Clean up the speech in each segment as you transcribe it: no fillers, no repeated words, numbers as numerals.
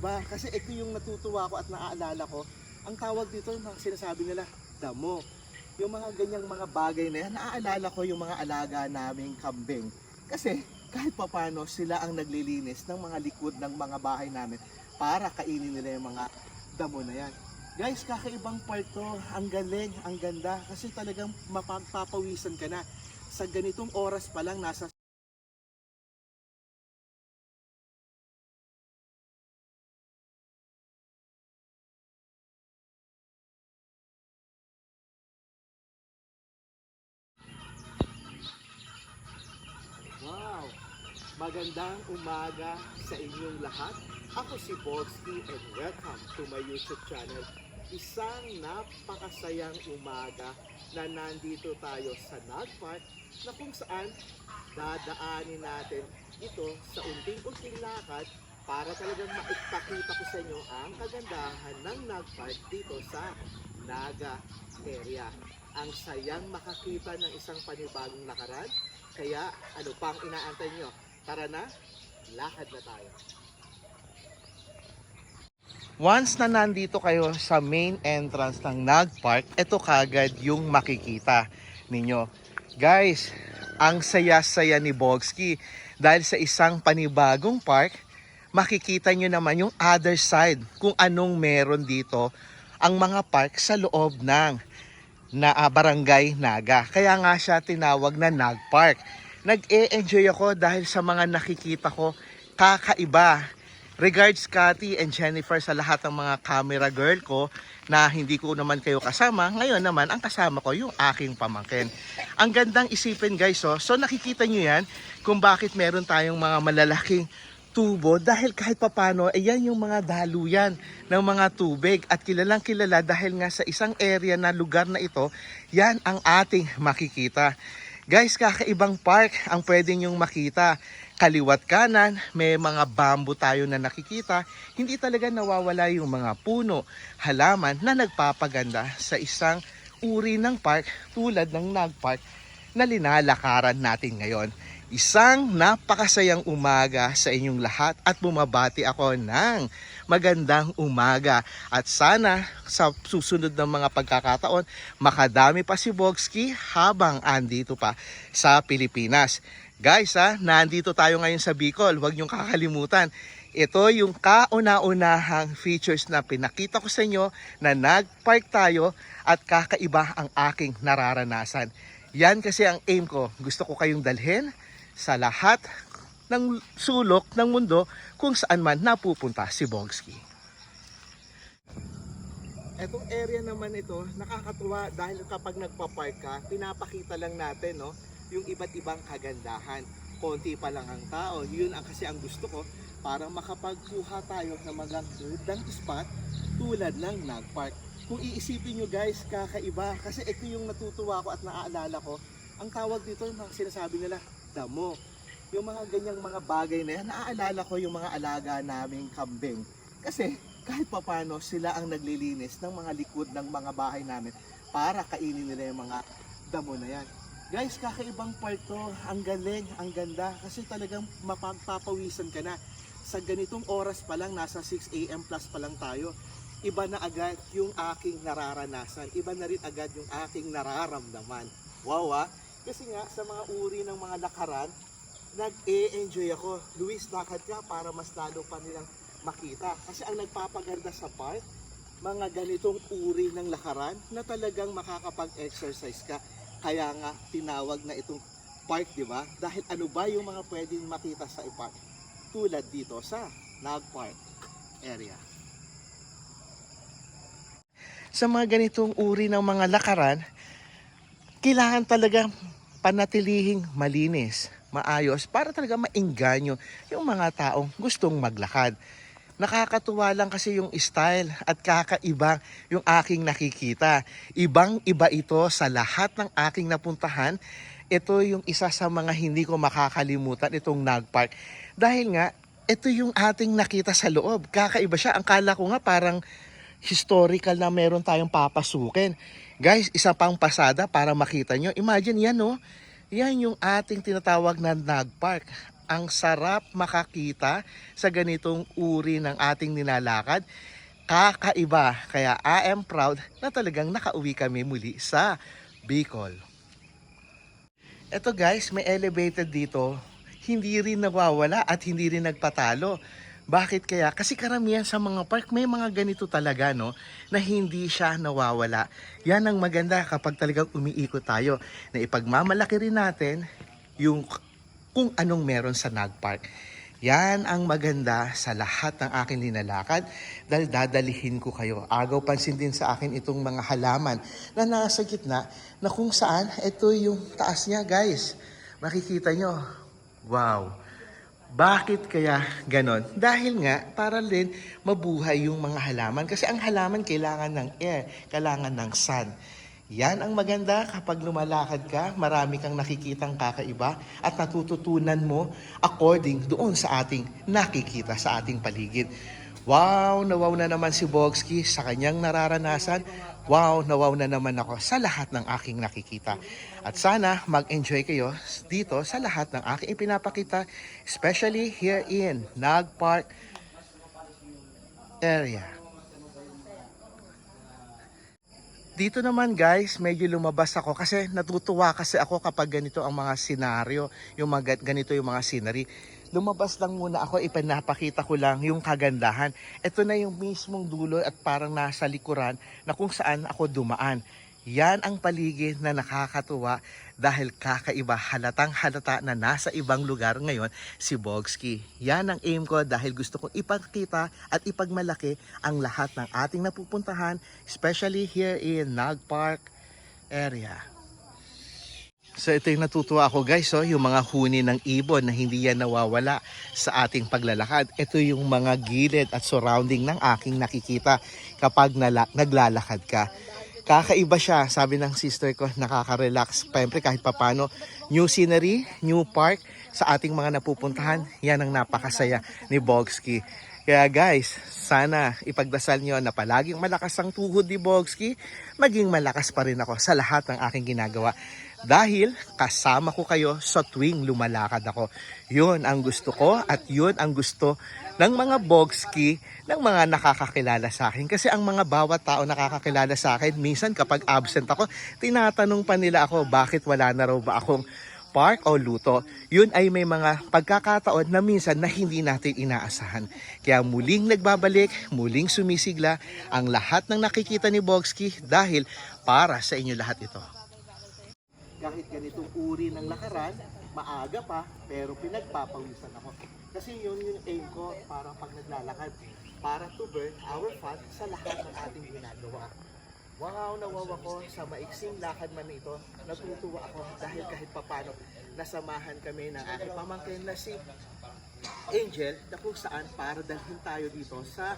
kakaiba kasi ito yung natutuwa ko at naaalala ko. Ang tawag dito, mga sinasabi nila, damo. Yung mga ganyang mga bagay na yan, naaalala ko yung mga alaga naming kambing. Kasi kahit papano sila ang naglilinis ng mga likod ng mga bahay namin para kainin nila yung mga damo na yan. Guys, kakaibang part to. Ang galing, ang ganda. Kasi talagang mapagpapawisan ka na. Sa ganitong oras pa lang, nasa wow! Magandang umaga sa inyong lahat. Ako si Bogsky and welcome to my YouTube channel. Isang napakasayang umaga na nandito tayo sa Nag Park na kung saan dadaanin natin ito sa unting-unting lakad para talagang maipakita ko sa inyo ang kagandahan ng Nag Park dito sa Naga area. Ang sayang makakita ng isang panibagong lakaran. Kaya ano pang inaantay nyo? Tara na, lakad na tayo. Once na nandito kayo sa main entrance ng Nag Park, ito kagad yung makikita ninyo. Guys, ang saya-saya ni Bogsky dahil sa isang panibagong park, makikita nyo naman yung other side kung anong meron dito ang mga park sa loob ng Barangay Naga. Kaya nga siya tinawag na Nag Park. Nag-e-enjoy ako dahil sa mga nakikita ko kakaiba. Regards Cathy and Jennifer sa lahat ng mga camera girl ko na hindi ko naman kayo kasama. Ngayon naman ang kasama ko yung aking pamangkin. Ang gandang isipin guys. So nakikita nyo yan kung bakit meron tayong mga malalaking tubo dahil kahit papano ayan yung mga daluyan ng mga tubig at kilalang kilala dahil nga sa isang area na lugar na ito, yan ang ating makikita. Guys, kakaibang park ang pwede nyong makita. Kaliwat kanan, may mga bamboo tayo na nakikita. Hindi talaga nawawala yung mga puno, halaman na nagpapaganda sa isang uri ng park tulad ng Nag Park na linalakaran natin ngayon. Isang napakasayang umaga sa inyong lahat at bumabati ako ng magandang umaga. At sana sa susunod ng mga pagkakataon, makadami pa si Bogsky habang andito pa sa Pilipinas. Guys, nandito tayo ngayon sa Bicol. Huwag niyong kakalimutan. Ito yung kauna-unahang features na pinakita ko sa inyo na nag-park tayo at kakaiba ang aking nararanasan. Yan kasi ang aim ko. Gusto ko kayong dalhin sa lahat ng sulok ng mundo kung saan man napupunta si Bogsky. Etong area naman ito, nakakatuwa dahil kapag nagpa-park ka, pinapakita lang natin yung iba't ibang kagandahan. Konti pa lang ang tao, yun ang kasi ang gusto ko para makapagkuha tayo ng magandang spot tulad ng Nag Park. Kung iisipin nyo guys, kakaiba kasi ito yung natutuwa ko at naaalala ko. Ang tawag dito, mga sinasabi nila, damo. Yung mga ganyang mga bagay na yan, naaalala ko yung mga alaga naming kambing. Kasi kahit papano sila ang naglilinis ng mga likod ng mga bahay namin para kainin nila yung mga damo na yan. Guys, kakaibang part to. Ang galing, ang ganda. Kasi talagang mapagpapawisan ka na. Sa ganitong oras pa lang, nasa 6 AM plus pa lang tayo. Iba na agad yung aking nararanasan. Iba na rin agad yung aking nararamdaman. Wow Kasi nga sa mga uri ng mga lakaran, nag-e-enjoy ako. Luis, lakad ka para mas lalo pa nilang makita. Kasi ang nagpapaganda sa park, mga ganitong uri ng lakaran na talagang makakapag-exercise ka. Kaya nga tinawag na itong park, di ba? Dahil ano ba yung mga pwedeng makita sa park? Tulad dito sa Nag Park area. Sa mga ganitong uri ng mga lakaran, kailangan talaga panatilihing malinis, maayos, para talaga maengganyo yung mga taong gustong maglakad. Nakakatuwa lang kasi yung style at kakaiba yung aking nakikita. Ibang-iba ito sa lahat ng aking napuntahan. Ito yung isa sa mga hindi ko makakalimutan, itong Nag Park. Dahil nga, ito yung ating nakita sa loob. Kakaiba siya. Ang kala ko nga parang historical na meron tayong papasukin. Guys, isa pang pasada para makita nyo. Imagine yan Yan yung ating tinatawag na Nag Park. Ang sarap makakita sa ganitong uri ng ating nilalakad. Kakaiba. Kaya I am proud na talagang nakauwi kami muli sa Bicol. Eto guys, may elevated dito. Hindi rin nawawala at hindi rin nagpatalo. Bakit kaya? Kasi karamihan sa mga park may mga ganito talaga, no, na hindi siya nawawala. Yan ang maganda kapag talagang umiikot tayo, na ipagmamalaki rin natin yung kung anong meron sa Nagpark. Yan ang maganda sa lahat ng aking linalakad dahil dadalihin ko kayo. Agaw pansin din sa akin itong mga halaman na nasa gitna na kung saan ito yung taas niya guys. Makikita nyo. Wow. Bakit kaya ganon? Dahil nga para rin mabuhay yung mga halaman. Kasi ang halaman kailangan ng air, kailangan ng sun. Yan ang maganda kapag lumalakad ka, marami kang nakikitang kakaiba at natututunan mo according doon sa ating nakikita sa ating paligid. Wow na naman si Bogsky sa kanyang nararanasan. Wow na naman ako sa lahat ng aking nakikita. At sana mag-enjoy kayo dito sa lahat ng aking ipinapakita, especially here in Nagpark area. Dito naman guys, medyo lumabas ako kasi natutuwa kasi ako kapag ganito ang mga senaryo, yung mga ganito yung mga scenery. Lumabas lang muna ako, ipinapakita ko lang yung kagandahan. Ito na yung mismong dulo at parang nasa likuran na kung saan ako dumaan. Yan ang paligid na nakakatuwa dahil kakaiba, halatang halata na nasa ibang lugar ngayon si Bogsky. Yan ang aim ko dahil gusto kong ipakita at ipagmalaki ang lahat ng ating napupuntahan, especially here in Nagpark area. So ito yung natutuwa ako guys, yung mga huni ng ibon na hindi yan nawawala sa ating paglalakad. Ito yung mga gilid at surrounding ng aking nakikita kapag naglalakad ka. Kakaiba siya, sabi ng sister ko, nakaka-relax. Siyempre kahit papano, new scenery, new park sa ating mga napupuntahan, yan ang napakasaya ni Bogsky. Kaya guys, sana ipagdasal nyo na palaging malakas ang tuhod ni Bogsky, maging malakas pa rin ako sa lahat ng aking ginagawa. Dahil kasama ko kayo sa tuwing lumalakad ako. Yun ang gusto ko at yun ang gusto ng mga Bogsky, ng mga nakakakilala sa akin. Kasi ang mga bawat tao nakakakilala sa akin, minsan kapag absent ako, tinatanong pa nila ako bakit wala na raw ba akong park o luto. Yun ay may mga pagkakataon na minsan na hindi natin inaasahan. Kaya muling nagbabalik, muling sumisigla ang lahat ng nakikita ni Bogsky dahil para sa inyo lahat ito. Kahit ganitong uri ng lakaran, maaga pa, pero pinagpapawisan ako. Kasi yun yung aim ko para pag naglalakad, para to burn our fat sa lahat ng ating ginagawa. Wow, nawawa ko sa maiksing lakad man na ito. Natutuwa ako dahil kahit papano nasamahan kami ng aking pamangkin na si Angel na kung saan para dalhin tayo dito sa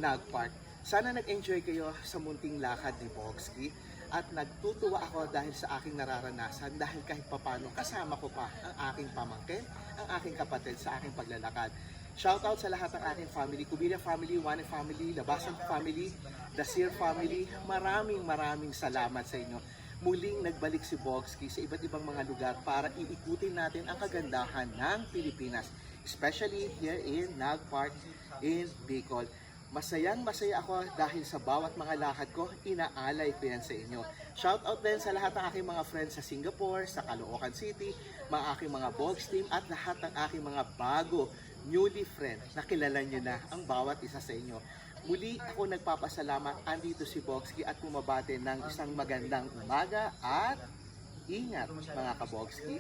Nagpark. Sana nag-enjoy kayo sa munting lakad ni Bogsky. At nagtutuwa ako dahil sa aking nararanasan dahil kahit papano kasama ko pa ang aking pamangkin, ang aking kapatid sa aking paglalakad. Shoutout sa lahat ng aking family, Kubira family, Wane family, Labasan family, Dasir family. Maraming salamat sa inyo. Muling nagbalik si Bogsky sa iba't ibang mga lugar para iikutin natin ang kagandahan ng Pilipinas. Especially here in Nagpark in Bicol. Masaya ako dahil sa bawat mga lakad ko, inaalay ko yan sa inyo. Shoutout din sa lahat ng aking mga friends sa Singapore, sa Caloocan City, mga aking mga Bogs team at lahat ng aking mga bago, newly friend na kilala nyo na ang bawat isa sa inyo. Muli ako nagpapasalamat, andito si Bogsky at bumabate ng isang magandang umaga at ingat mga ka-Bogsky.